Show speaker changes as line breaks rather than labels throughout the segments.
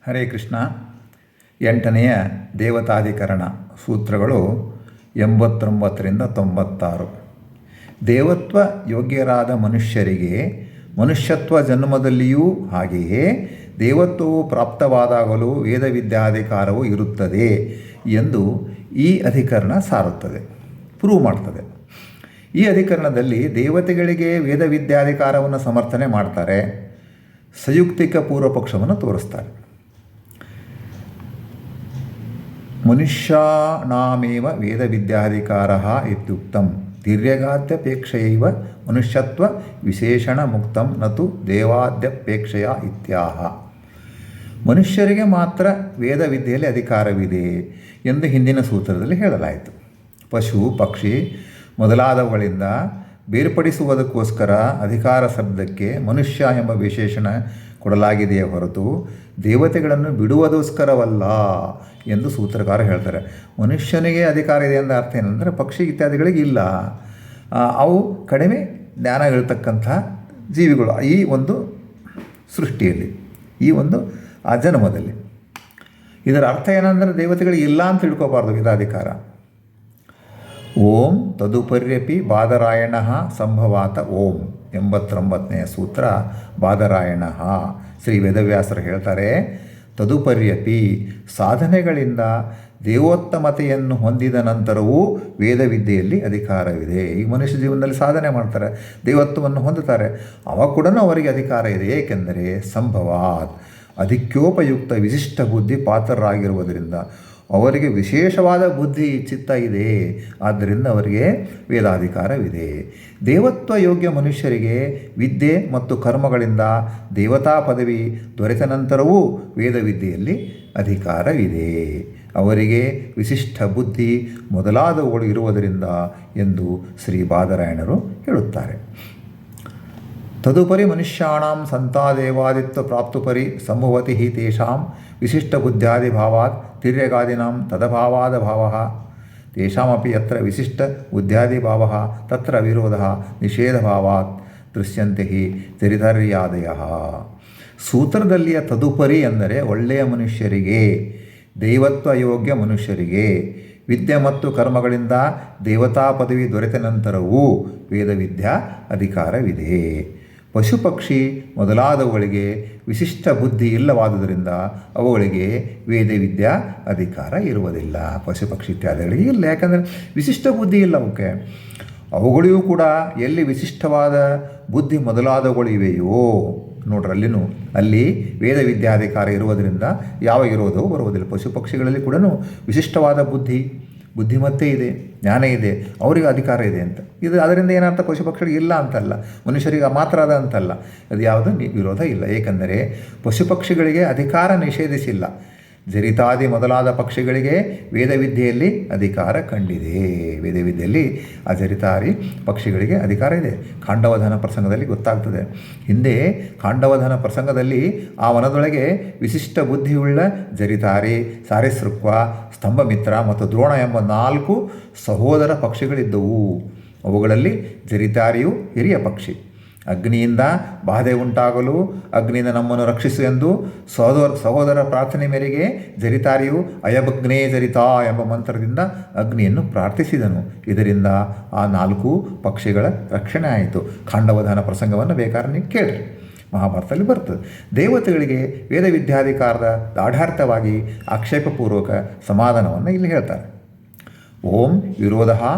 ಹರೇ ಕೃಷ್ಣ. 8ನೆಯ ದೇವತಾಧಿಕರಣ ಸೂತ್ರಗಳು 89ರಿಂದ 96. ದೇವತ್ವ ಯೋಗ್ಯರಾದ ಮನುಷ್ಯರಿಗೆ ಮನುಷ್ಯತ್ವ ಜನ್ಮದಲ್ಲಿಯೂ ಹಾಗೆಯೇ ದೇವತ್ವವು ಪ್ರಾಪ್ತವಾದಾಗಲೂ ವೇದವಿದ್ಯಾಧಿಕಾರವು ಇರುತ್ತದೆ ಎಂದು ಈ ಅಧಿಕರಣ ಸಾರುತ್ತದೆ, ಪ್ರೂವ್ ಮಾಡ್ತದೆ. ಈ ಅಧಿಕರಣದಲ್ಲಿ ದೇವತೆಗಳಿಗೆ ವೇದವಿದ್ಯಾಧಿಕಾರವನ್ನು ಸಮರ್ಥನೆ ಮಾಡ್ತಾರೆ, ಸಂಯುಕ್ತಿಕ ಪೂರ್ವಪಕ್ಷವನ್ನು ತೋರಿಸ್ತಾರೆ. ಮನುಷ್ಯಾಣಾಮೇವ ವೇದವಿದ್ಯಾಧಿಕಾರಃ ಇತ್ಯುಕ್ತಂ ತಿರ್ಯಗಾದ್ಯಪೇಕ್ಷಯೈವ ಮನುಷ್ಯತ್ವ ವಿಶೇಷಣ ಮುಕ್ತಂ ನತು ದೇವಾದ್ಯಪೇಕ್ಷೆಯ ಇತ್ಯಾಹ. ಮನುಷ್ಯರಿಗೆ ಮಾತ್ರ ವೇದವಿದ್ಯೆಯಲ್ಲಿ ಅಧಿಕಾರವಿದೆ ಎಂದು ಹಿಂದಿನ ಸೂತ್ರದಲ್ಲಿ ಹೇಳಲಾಯಿತು. ಪಶು ಪಕ್ಷಿ ಮೊದಲಾದವುಗಳಿಂದ ಬೇರ್ಪಡಿಸುವುದಕ್ಕೋಸ್ಕರ ಅಧಿಕಾರ ಶಬ್ದಕ್ಕೆ ಮನುಷ್ಯ ಎಂಬ ವಿಶೇಷಣ ಕೊಡಲಾಗಿದೆಯೇ ಹೊರತು ದೇವತೆಗಳನ್ನು ಬಿಡುವುದಕ್ಕೋಸ್ಕರವಲ್ಲ ಎಂದು ಸೂತ್ರಕಾರ ಹೇಳ್ತಾರೆ. ಮನುಷ್ಯನಿಗೆ ಅಧಿಕಾರ ಇದೆ ಎಂದ ಅರ್ಥ ಏನಂದರೆ ಪಕ್ಷಿ ಇತ್ಯಾದಿಗಳಿಗೆ ಇಲ್ಲ, ಅವು ಕಡಿಮೆ ಜ್ಞಾನಗಳಿರ್ತಕ್ಕಂಥ ಜೀವಿಗಳು ಈ ಒಂದು ಸೃಷ್ಟಿಯಲ್ಲಿ, ಈ ಒಂದು ಜನ್ಮದಲ್ಲಿ. ಇದರ ಅರ್ಥ ಏನಂದರೆ ದೇವತೆಗಳಿಗೆ ಇಲ್ಲ ಅಂತ ತಿಳ್ಕೋಬಾರ್ದು ವೇದಾಧಿಕಾರ. ಓಂ ತದುಪರ್ಯಪಿ ಬಾದರಾಯಣ ಸಂಭವಾತ ಓಂ 89ನೆಯ ಸೂತ್ರ ಬಾದರಾಯಣ. ಶ್ರೀ ವೇದವ್ಯಾಸರು ಹೇಳ್ತಾರೆ, ತದುಪರ್ಯಪಿ ಸಾಧನೆಗಳಿಂದ ದೇವೋತ್ತಮತೆಯನ್ನು ಹೊಂದಿದ ನಂತರವೂ ವೇದವಿದ್ಯೆಯಲ್ಲಿ ಅಧಿಕಾರವಿದೆ. ಈ ಮನುಷ್ಯ ಜೀವನದಲ್ಲಿ ಸಾಧನೆ ಮಾಡ್ತಾರೆ, ದೇವತ್ವವನ್ನು ಹೊಂದುತ್ತಾರೆ, ಅವಾಗ ಕೂಡ ಅವರಿಗೆ ಅಧಿಕಾರ ಇದೆ. ಏಕೆಂದರೆ ಸಂಭವಾತ್ ಅಧಿಕ್ಯೋಪಯುಕ್ತ ವಿಶಿಷ್ಟ ಬುದ್ಧಿ ಪಾತ್ರರಾಗಿರುವುದರಿಂದ ಅವರಿಗೆ ವಿಶೇಷವಾದ ಬುದ್ಧಿ ಚಿತ್ತ ಇದೆ, ಆದ್ದರಿಂದ ಅವರಿಗೆ ವೇದಾಧಿಕಾರವಿದೆ. ದೇವತ್ವ ಯೋಗ್ಯ ಮನುಷ್ಯರಿಗೆ ವಿದ್ಯೆ ಮತ್ತು ಕರ್ಮಗಳಿಂದ ದೇವತಾ ಪದವಿ ದೊರೆತ ನಂತರವೂ ವೇದವಿದ್ಯೆಯಲ್ಲಿ ಅಧಿಕಾರವಿದೆ. ಅವರಿಗೆ ವಿಶಿಷ್ಟ ಬುದ್ಧಿ ಮೊದಲಾದವುಗಳು ಇರುವುದರಿಂದ ಎಂದು ಶ್ರೀ ಬಾದರಾಯಣರು ಹೇಳುತ್ತಾರೆ. ತದುಪರಿ ಮನುಷ್ಯಾಣಾಂ ಸಂತಾದೇವಾದಿತ್ವ ಪ್ರಾಪ್ತುಪರಿ ಸಂಭವತಿ ಹಿ ತೇಷಾಂ ವಿಶಿಷ್ಟ ಬುದ್ಧ್ಯಾದಿಭಾವಾತ್ ತಿರ್ಯಗಾದಿನಾಂ ತದಭಾವಾದ ಭಾವಃ ತೇಷಾಮಪಿ ಯತ್ರ ವಿಶಿಷ್ಟ ಬುದ್ಧ್ಯಾದಿಭಾವಃ ತತ್ರ ವಿರೋಧಃ ನಿಷೇಧಭಾವಾತ್ ದೃಶ್ಯಂತೆ ಹಿ ಚರಿತಾರ್ಯಾದಯಃ. ಸೂತ್ರದಲ್ಲಿಯ ತದುಪರಿ ಎಂದರೆ ಒಳ್ಳೆಯ ಮನುಷ್ಯರಿಗೆ, ದೈವತ್ವ ಯೋಗ್ಯ ಮನುಷ್ಯರಿಗೆ ವಿದ್ಯೆ ಮತ್ತು ಕರ್ಮಗಳಿಂದ ದೇವತಾ ಪದವಿ ದೊರೆತ ನಂತರವೂ ವೇದವಿದ್ಯಾ ಅಧಿಕಾರವಿದೆ. ಪಶು ಪಕ್ಷಿ ಮೊದಲಾದವುಗಳಿಗೆ ವಿಶಿಷ್ಟ ಬುದ್ಧಿ ಇಲ್ಲವಾದುದರಿಂದ ಅವುಗಳಿಗೆ ವೇದವಿದ್ಯಾ ಅಧಿಕಾರ ಇರುವುದಿಲ್ಲ. ಪಶು ಪಕ್ಷಿ ಇತ್ಯಾದಿಗಳಿಗೆ ಇಲ್ಲ, ಯಾಕಂದರೆ ವಿಶಿಷ್ಟ ಬುದ್ಧಿ ಇಲ್ಲ ಅವಕ್ಕೆ. ಅವುಗಳಿಗೂ ಕೂಡ ಎಲ್ಲಿ ವಿಶಿಷ್ಟವಾದ ಬುದ್ಧಿ ಮೊದಲಾದವುಗಳು ಇವೆಯೋ ನೋಡ್ರಿ, ಅಲ್ಲಿ ವೇದವಿದ್ಯಾಧಿಕಾರ ಇರುವುದರಿಂದ ಯಾವ ಇರೋದು ಬರುವುದಿಲ್ಲ. ಪಶು ಪಕ್ಷಿಗಳಲ್ಲಿ ಕೂಡ ವಿಶಿಷ್ಟವಾದ ಬುದ್ಧಿಮತ್ತೆ ಇದೆ, ಜ್ಞಾನ ಇದೆ, ಅವರಿಗೆ ಅಧಿಕಾರ ಇದೆ ಅಂತ. ಇದು ಅದರಿಂದ ಏನರ್ಥ, ಪಶು ಪಕ್ಷಿಗಳಿಗೆ ಇಲ್ಲ ಅಂತಲ್ಲ, ಮನುಷ್ಯರಿಗೆ ಮಾತ್ರ ಅದ ಅಂತಲ್ಲ. ಅದು ಯಾವುದು ವಿರೋಧ ಇಲ್ಲ. ಏಕೆಂದರೆ ಪಶು ಪಕ್ಷಿಗಳಿಗೆ ಅಧಿಕಾರ ನಿಷೇಧಿಸಿಲ್ಲ. ಜರಿತಾದಿ ಮೊದಲಾದ ಪಕ್ಷಿಗಳಿಗೆ ವೇದವಿದ್ಯೆಯಲ್ಲಿ ಅಧಿಕಾರ ಕಂಡಿದೆ. ವೇದವಿದ್ಯೆಯಲ್ಲಿ ಆ ಜರಿತಾರಿ ಪಕ್ಷಿಗಳಿಗೆ ಅಧಿಕಾರ ಇದೆ. ಖಾಂಡವಧನ ಪ್ರಸಂಗದಲ್ಲಿ ಗೊತ್ತಾಗ್ತದೆ. ಹಿಂದೆ ಖಾಂಡವಧನ ಪ್ರಸಂಗದಲ್ಲಿ ಆ ವನದೊಳಗೆ ವಿಶಿಷ್ಟ ಬುದ್ಧಿಯುಳ್ಳ ಜರಿತಾರಿ, ಸಾರಿಸೃಕ್ವ, ಸ್ತಂಭಮಿತ್ರ ಮತ್ತು ದ್ರೋಣ ಎಂಬ 4 ಸಹೋದರ ಪಕ್ಷಿಗಳಿದ್ದವು. ಅವುಗಳಲ್ಲಿ ಜರಿತಾರಿಯು ಹಿರಿಯ ಪಕ್ಷಿ. ಅಗ್ನಿಯಿಂದ ಬಾಧೆ ಉಂಟಾಗಲು ಅಗ್ನಿಯಿಂದ ನಮ್ಮನ್ನು ರಕ್ಷಿಸು ಎಂದು ಸಹೋದರ ಪ್ರಾರ್ಥನೆ ಮೇರೆಗೆ ಜರಿತಾರಿಯು ಅಯಭಗ್ನೇ ಜರಿತಾ ಎಂಬ ಮಂತ್ರದಿಂದ ಅಗ್ನಿಯನ್ನು ಪ್ರಾರ್ಥಿಸಿದನು. ಇದರಿಂದ ಆ 4 ಪಕ್ಷಿಗಳ ರಕ್ಷಣೆ ಆಯಿತು. ಖಾಂಡವಧನ ಪ್ರಸಂಗವನ್ನು ಬೇಕಾದ್ರೆ ನೀವು ಕೇಳ್ರಿ, ಮಹಾಭಾರತದಲ್ಲಿ ಬರ್ತದೆ. ದೇವತೆಗಳಿಗೆ ವೇದವಿದ್ಯಾಧಿಕಾರದ ದಾಢಾರ್ಥವಾಗಿ ಆಕ್ಷೇಪಪೂರ್ವಕ ಸಮಾಧಾನವನ್ನು ಇಲ್ಲಿ ಹೇಳ್ತಾರೆ. ಓಂ ವಿರೋಧ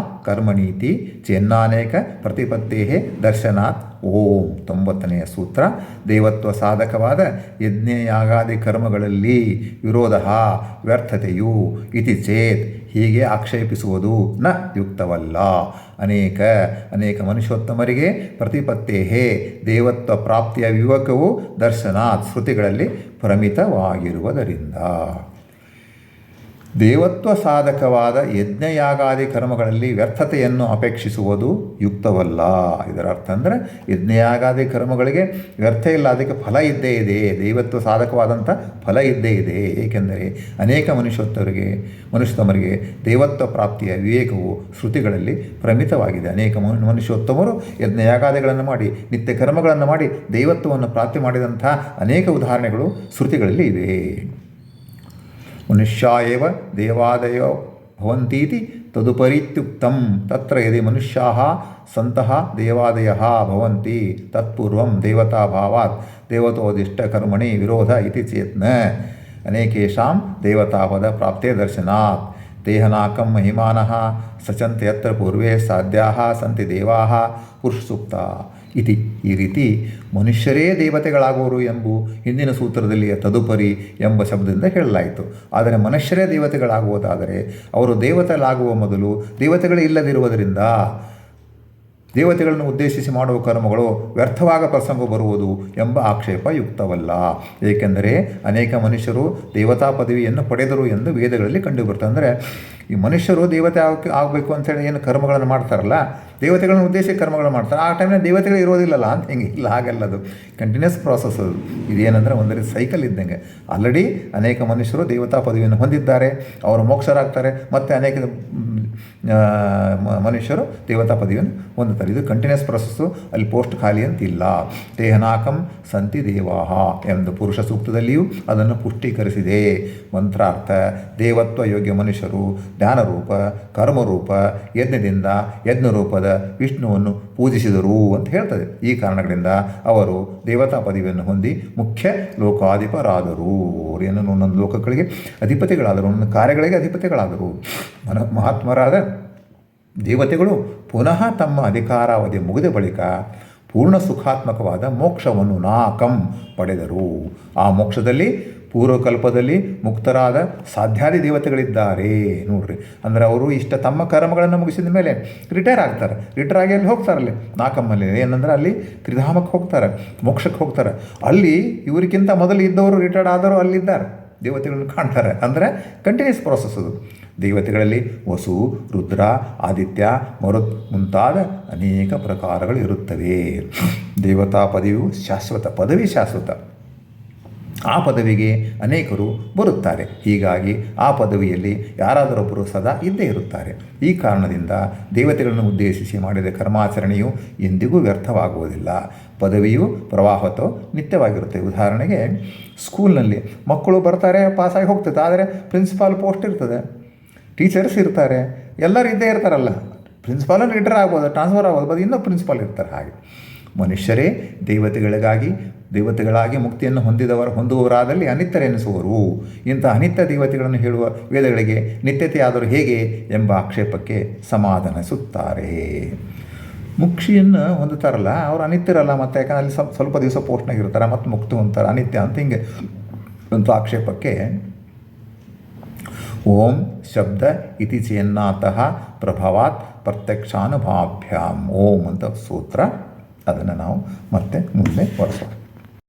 ಕರ್ಮಣೀತಿ ಚೆನ್ನಾನೇಕ ಪ್ರತಿಪತ್ತೇ ದರ್ಶನಾತ್ ಓಂ 90ನೆಯ ಸೂತ್ರ. ದೇವತ್ವ ಸಾಧಕವಾದ ಯಜ್ಞಯಾಗಾದಿ ಕರ್ಮಗಳಲ್ಲಿ ವಿರೋಧ ವ್ಯರ್ಥತೆಯು ಇತಿ ಚೇತ್ ಹೀಗೆ ಆಕ್ಷೇಪಿಸುವುದು ನ ಯುಕ್ತವಲ್ಲ. ಅನೇಕ ಮನುಷ್ಯೋತ್ತಮರಿಗೆ ಪ್ರತಿಪತ್ತೇ ದೇವತ್ವ ಪ್ರಾಪ್ತಿಯ ವಿವೇಕವು ದರ್ಶನಾತ್ ಶ್ರುತಿಗಳಲ್ಲಿ ಪ್ರಮಿತವಾಗಿರುವುದರಿಂದ. ದೇವತ್ವ ಸಾಧಕವಾದ ಯಜ್ಞಯಾಗಾದಿ ಕರ್ಮಗಳಲ್ಲಿ ವ್ಯರ್ಥತೆಯನ್ನು ಅಪೇಕ್ಷಿಸುವುದು ಯುಕ್ತವಲ್ಲ. ಇದರ ಅರ್ಥ ಅಂದರೆ ಯಜ್ಞಯಾಗಾದಿ ಕರ್ಮಗಳಿಗೆ ವ್ಯರ್ಥ ಇಲ್ಲ, ಅದಕ್ಕೆ ಫಲ ಇದ್ದೇ ಇದೆ, ದೈವತ್ವ ಸಾಧಕವಾದಂಥ ಫಲ ಇದ್ದೇ ಇದೆ. ಏಕೆಂದರೆ ಅನೇಕ ಮನುಷ್ಯೋತ್ತಮರಿಗೆ ದೇವತ್ವ ಪ್ರಾಪ್ತಿಯ ವಿವೇಕವು ಶ್ರುತಿಗಳಲ್ಲಿ ಪ್ರಮಿತವಾಗಿದೆ. ಅನೇಕ ಮನುಷ್ಯೋತ್ತಮರು ಯಜ್ಞಯಾಗಾದಿಗಳನ್ನು ಮಾಡಿ ನಿತ್ಯ ಕರ್ಮಗಳನ್ನು ಮಾಡಿ ದೈವತ್ವವನ್ನು ಪ್ರಾಪ್ತಿ ಮಾಡಿದಂಥ ಅನೇಕ ಉದಾಹರಣೆಗಳು ಶ್ರುತಿಗಳಲ್ಲಿ ಇವೆ. ಮನುಷ್ಯ ಏವ ದೇವಾದಯೋ ಭವಂತೀತಿ ತದುಪರಿತ್ಯುಕ್ತಂ ತತ್ರ ಯದಿ ಮನುಷ್ಯಾಃ ಸಂತಃ ದೇವಾದಯಃ ಭವಂತಿ ತತ್ಪೂರ್ವಂ ದೇವತಾಭಾವಾತ್ ದೇವತೋದಿಷ್ಟಕರ್ಮಣಿ ವಿರೋಧ ಇತಿ ಚೇತ್ನ ಅನೇಕೇಷಾಂ ದೇವತಾಪದ ಪ್ರಾಪ್ತೇ ದರ್ಶನಾತ್ ದೇಹನಾಕಂ ಮಹಿಮಾನಃ ಸಚಂತ ಯತ್ರ ಪೂರ್ವೇ ಸಾಧ್ಯಾಃ ಸಂತಿ ದೇವಾಃ ಪುರುಷಸೂಕ್ತ ಇತಿ. ಈ ರೀತಿ ಮನುಷ್ಯರೇ ದೇವತೆಗಳಾಗುವರು ಎಂಬು ಹಿಂದಿನ ಸೂತ್ರದಲ್ಲಿ ತದುಪರಿ ಎಂಬ ಶಬ್ದದಿಂದ ಹೇಳಲಾಯಿತು. ಆದರೆ ಮನುಷ್ಯರೇ ದೇವತೆಗಳಾಗುವುದಾದರೆ ಅವರು ದೇವತೆಗಳಾಗುವ ಮೊದಲು ದೇವತೆಗಳೇ ಇಲ್ಲದಿರುವುದರಿಂದ ದೇವತೆಗಳನ್ನು ಉದ್ದೇಶಿಸಿ ಮಾಡುವ ಕರ್ಮಗಳು ವ್ಯರ್ಥವಾಗ ಪ್ರಸಂಗ ಬರುವುದು ಎಂಬ ಆಕ್ಷೇಪ ಯುಕ್ತವಲ್ಲ. ಏಕೆಂದರೆ ಅನೇಕ ಮನುಷ್ಯರು ದೇವತಾ ಪದವಿಯನ್ನು ಪಡೆದರು ಎಂದು ವೇದಗಳಲ್ಲಿ ಕಂಡುಬರ್ತದೆ. ಅಂದರೆ ಈ ಮನುಷ್ಯರು ದೇವತೆ ಆಗಬೇಕು ಅಂಥೇಳಿ ಏನು ಕರ್ಮಗಳನ್ನು ಮಾಡ್ತಾರಲ್ಲ, ದೇವತೆಗಳನ್ನು ಉದ್ದೇಶಿಸಿ ಕರ್ಮಗಳು ಮಾಡ್ತಾರೆ. ಆ ಟೈಮ್ನಲ್ಲಿ ದೇವತೆಗಳು ಇರೋದಿಲ್ಲಲ್ಲ ಅಂತ ಹಿಂಗೆ ಇಲ್ಲ, ಹಾಗೆಲ್ಲದು ಕಂಟಿನ್ಯೂಸ್ ಪ್ರಾಸೆಸ್ ಅದು. ಇದೇನೆಂದರೆ ಒಂದು ರೀತಿ ಸೈಕಲ್ ಇದ್ದಂಗೆ. ಆಲ್ರೆಡಿ ಅನೇಕ ಮನುಷ್ಯರು ದೇವತಾ ಪದವಿಯನ್ನು ಹೊಂದಿದ್ದಾರೆ, ಅವರು ಮೋಕ್ಷರಾಗ್ತಾರೆ, ಮತ್ತು ಅನೇಕ ಮನುಷ್ಯರು ದೇವತಾ ಪದವಿಯನ್ನು ಹೊಂದುತ್ತಾರೆ. ಇದು ಕಂಟಿನ್ಯೂಸ್ ಪ್ರೊಸೆಸ್ಸು, ಅಲ್ಲಿ ಪೋಸ್ಟ್ ಖಾಲಿ ಅಂತಿಲ್ಲ. ದೇಹನಾಕಂ ಸಂತಿ ದೇವಾಹ ಎಂದು ಪುರುಷ ಸೂಕ್ತದಲ್ಲಿಯೂ ಅದನ್ನು ಪುಷ್ಟೀಕರಿಸಿದೆ. ಮಂತ್ರಾರ್ಥ ದೇವತ್ವ ಯೋಗ್ಯ ಮನುಷ್ಯರು ಜ್ಞಾನರೂಪ ಕರ್ಮರೂಪ ಯಜ್ಞದಿಂದ ಯಜ್ಞರೂಪದ ವಿಷ್ಣುವನ್ನು ಪೂಜಿಸಿದರು ಅಂತ ಹೇಳ್ತದೆ. ಈ ಕಾರಣಗಳಿಂದ ಅವರು ದೇವತಾ ಪದವಿಯನ್ನು ಹೊಂದಿ ಮುಖ್ಯ ಲೋಕಾಧಿಪರಾದರು. ಏನು ಒಂದೊಂದು ಲೋಕಗಳಿಗೆ ಅಧಿಪತಿಗಳಾದರು, ಒಂದೊಂದು ಕಾರ್ಯಗಳಿಗೆ ಅಧಿಪತಿಗಳಾದರು. ಮಹಾತ್ಮರಾದ ದೇವತೆಗಳು ಪುನಃ ತಮ್ಮ ಅಧಿಕಾರಾವಧಿ ಮುಗಿದ ಬಳಿಕ ಪೂರ್ಣ ಸುಖಾತ್ಮಕವಾದ ಮೋಕ್ಷವನ್ನು ನಾಕಂ ಪಡೆದರು. ಆ ಮೋಕ್ಷದಲ್ಲಿ ಪೂರ್ವಕಲ್ಪದಲ್ಲಿ ಮುಕ್ತರಾದ ಸಾಧ್ಯಾದಿ ದೇವತೆಗಳಿದ್ದಾರೆ ನೋಡ್ರಿ. ಅಂದರೆ ಅವರು ತಮ್ಮ ಕರ್ಮಗಳನ್ನು ಮುಗಿಸಿದ ಮೇಲೆ ರಿಟೈರ್ ಆಗ್ತಾರೆ. ರಿಟೈರ್ ಆಗಿ ಅಲ್ಲಿ ಹೋಗ್ತಾರಲ್ಲಿ ನಾಕಮ್ಮಲ್ಲಿ ಏನಂದ್ರೆ ಅಲ್ಲಿ ತ್ರಿಧಾಮಕ್ಕೆ ಹೋಗ್ತಾರೆ, ಮೋಕ್ಷಕ್ಕೆ ಹೋಗ್ತಾರೆ. ಅಲ್ಲಿ ಇವರಿಗಿಂತ ಮೊದಲು ಇದ್ದವರು ರಿಟೈರ್ಡ್ ಆದವರು ಅಲ್ಲಿದ್ದಾರೆ, ದೇವತೆಗಳನ್ನು ಕಾಣ್ತಾರೆ. ಅಂದರೆ ಕಂಟಿನ್ಯೂಸ್ ಪ್ರಾಸೆಸ್ ಅದು. ದೇವತೆಗಳಲ್ಲಿ ವಸು ರುದ್ರ ಆದಿತ್ಯ ಮರುತ್ ಮುಂತಾದ ಅನೇಕ ಪ್ರಕಾರಗಳು ಇರುತ್ತವೆ. ದೇವತಾ ಪದವಿಯು ಶಾಶ್ವತ, ಪದವಿ ಶಾಶ್ವತ. ಆ ಪದವಿಗೆ ಅನೇಕರು ಬರುತ್ತಾರೆ. ಹೀಗಾಗಿ ಆ ಪದವಿಯಲ್ಲಿ ಯಾರಾದರೊಬ್ಬರು ಸದಾ ಇದ್ದೇ ಇರುತ್ತಾರೆ. ಈ ಕಾರಣದಿಂದ ದೇವತೆಗಳನ್ನು ಉದ್ದೇಶಿಸಿ ಮಾಡಿದ ಕರ್ಮಾಚರಣೆಯು ಎಂದಿಗೂ ವ್ಯರ್ಥವಾಗುವುದಿಲ್ಲ. ಪದವಿಯು ಪ್ರವಾಹತೋ ನಿತ್ಯವಾಗಿರುತ್ತೆ. ಉದಾಹರಣೆಗೆ ಸ್ಕೂಲ್ನಲ್ಲಿ ಮಕ್ಕಳು ಬರ್ತಾರೆ, ಪಾಸಾಗಿ ಹೋಗ್ತದೆ. ಆದರೆ ಪ್ರಿನ್ಸಿಪಾಲ್ ಪೋಸ್ಟ್ ಇರ್ತದೆ, ಟೀಚರ್ಸ್ ಇರ್ತಾರೆ, ಎಲ್ಲರೂ ಇದ್ದೇ ಇರ್ತಾರಲ್ಲ. ಪ್ರಿನ್ಸಿಪಾಲನ್ನು ರಿಟೈರ್ ಆಗ್ಬೋದು, ಟ್ರಾನ್ಸ್ಫರ್ ಆಗ್ಬೋದು, ಬಟ್ ಇನ್ನೂ ಪ್ರಿನ್ಸಿಪಾಲ್ ಇರ್ತಾರೆ. ಹಾಗೆ ಮನುಷ್ಯರೇ ದೇವತೆಗಳಾಗಿ ಮುಕ್ತಿಯನ್ನು ಹೊಂದುವವರಾದಲ್ಲಿ ಅನಿತ್ಯರೆನಿಸುವರು. ಇಂಥ ಅನಿತ್ಯ ದೇವತೆಗಳನ್ನು ಹೇಳುವ ವೇದಗಳಿಗೆ ನಿತ್ಯತೆಯಾದರೂ ಹೇಗೆ ಎಂಬ ಆಕ್ಷೇಪಕ್ಕೆ ಸಮಾಧಾನಿಸುತ್ತಾರೆ. ಮುಕ್ಷಿಯನ್ನು ಹೊಂದುತ್ತಾರಲ್ಲ, ಅವರು ಅನಿತ್ಯರಲ್ಲ. ಮತ್ತು ಯಾಕಂದ್ರೆ ಅಲ್ಲಿ ಸ್ವಲ್ಪ ದಿವಸ ಪೋಸ್ಟ್ನಾಗ ಇರ್ತಾರೆ, ಮತ್ತು ಮುಕ್ತಿ ಹೊಂದ್ತಾರೆ, ಅನಿತ್ಯ ಅಂತ ಹಿಂಗೆ ಅಂತ ಆಕ್ಷೇಪಕ್ಕೆ ಓಂ ಶಬ್ದ ಇತಿ ಚೇನ್ನಾತಃ ಪ್ರಭವಾತ್ ಪ್ರತ್ಯಕ್ಷಾನುಭಾಭ್ಯಾಂ ಓಂ ಅಂತ ಸೂತ್ರ. ಅದನ್ನು ನಾವು ಮತ್ತೆ ಮುಂದೆ ಹೊರಸೋಣ.